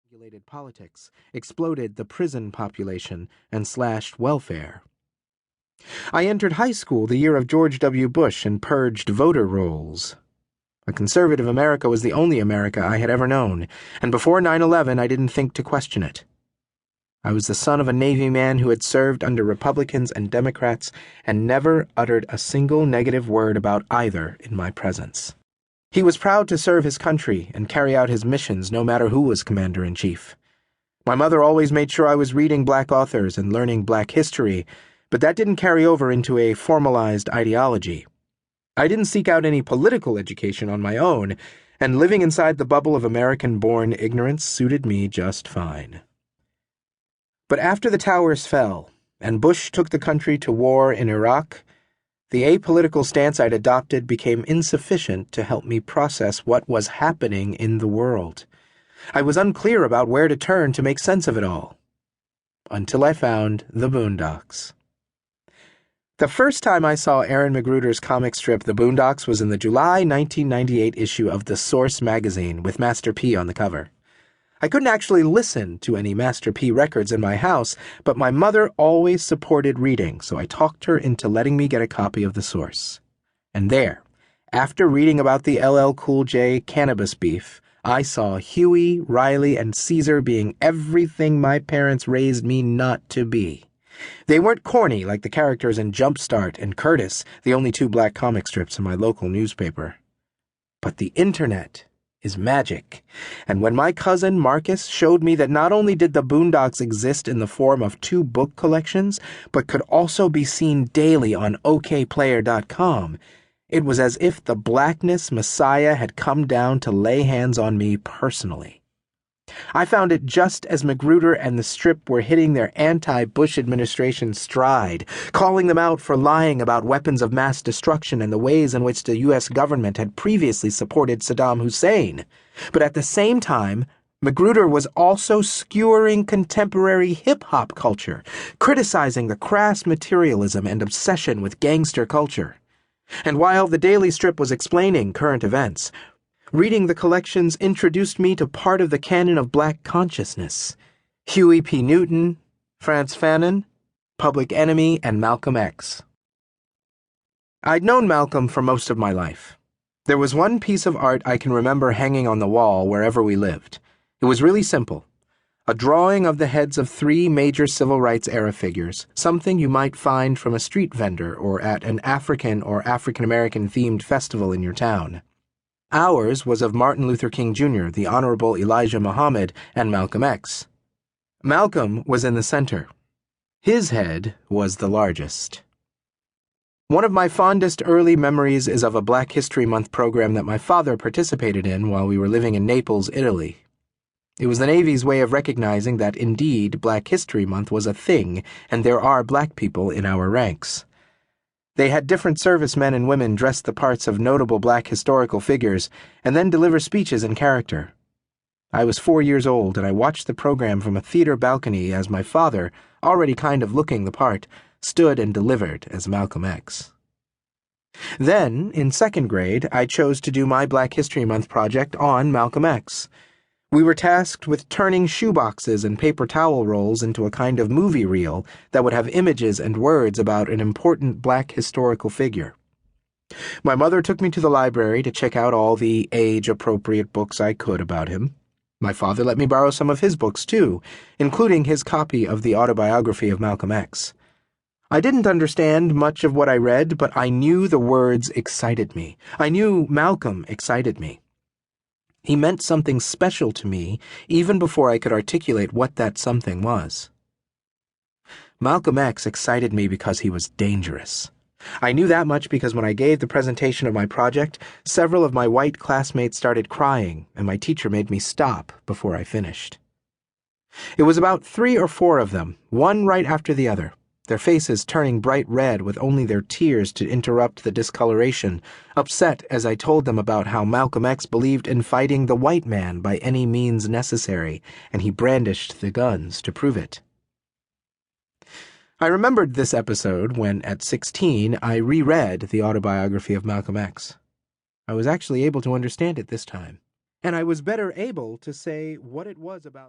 Regulated politics, exploded the prison population, and slashed welfare. I entered high school the year of George W. Bush and purged voter rolls. A conservative America was the only America I had ever known, and before 9/11 I didn't think to question it. I was the son of a Navy man who had served under Republicans and Democrats and never uttered a single negative word about either in my presence. He was proud to serve his country and carry out his missions no matter who was commander-in-chief. My mother always made sure I was reading black authors and learning black history, but that didn't carry over into a formalized ideology. I didn't seek out any political education on my own, and living inside the bubble of American-born ignorance suited me just fine. But after the towers fell, and Bush took the country to war in Iraq, the apolitical stance I'd adopted became insufficient to help me process what was happening in the world. I was unclear about where to turn to make sense of it all. Until I found The Boondocks. The first time I saw Aaron McGruder's comic strip The Boondocks was in the July 1998 issue of The Source magazine with Master P on the cover. I couldn't actually listen to any Master P records in my house, but my mother always supported reading, so I talked her into letting me get a copy of The Source. And there, after reading about the LL Cool J cannabis beef, I saw Huey, Riley, and Caesar being everything my parents raised me not to be. They weren't corny like the characters in Jumpstart and Curtis, the only two black comic strips in my local newspaper. But the internet is magic, and when my cousin Marcus showed me that not only did the Boondocks exist in the form of 2 book collections, but could also be seen daily on okplayer.com, it was as if the blackness messiah had come down to lay hands on me personally. I found it just as Magruder and the strip were hitting their anti-Bush administration stride, calling them out for lying about weapons of mass destruction and the ways in which the U.S. government had previously supported Saddam Hussein. But at the same time, Magruder was also skewering contemporary hip-hop culture, criticizing the crass materialism and obsession with gangster culture. And while the Daily Strip was explaining current events, reading the collections introduced me to part of the canon of black consciousness: Huey P. Newton, Frantz Fanon, Public Enemy, and Malcolm X. I'd known Malcolm for most of my life. There was one piece of art I can remember hanging on the wall wherever we lived. It was really simple. A drawing of the heads of 3 major civil rights era figures, something you might find from a street vendor or at an African or African-American themed festival in your town. Ours was of Martin Luther King Jr., the Honorable Elijah Muhammad, and Malcolm X. Malcolm was in the center. His head was the largest. One of my fondest early memories is of a Black History Month program that my father participated in while we were living in Naples, Italy. It was the Navy's way of recognizing that indeed Black History Month was a thing and there are black people in our ranks. They had different servicemen and women dress the parts of notable black historical figures and then deliver speeches in character. I was 4 years old, and I watched the program from a theater balcony as my father, already kind of looking the part, stood and delivered as Malcolm X. Then, in 2nd grade, I chose to do my Black History Month project on Malcolm X. We were tasked with turning shoeboxes and paper towel rolls into a kind of movie reel that would have images and words about an important black historical figure. My mother took me to the library to check out all the age-appropriate books I could about him. My father let me borrow some of his books, too, including his copy of the autobiography of Malcolm X. I didn't understand much of what I read, but I knew the words excited me. I knew Malcolm excited me. He meant something special to me even before I could articulate what that something was. Malcolm X excited me because he was dangerous. I knew that much because when I gave the presentation of my project, several of my white classmates started crying, and my teacher made me stop before I finished. It was about 3 or 4 of them, one right after the other, their faces turning bright red with only their tears to interrupt the discoloration, upset as I told them about how Malcolm X believed in fighting the white man by any means necessary, and he brandished the guns to prove it. I remembered this episode when, at 16, I reread the autobiography of Malcolm X. I was actually able to understand it this time, and I was better able to say what it was about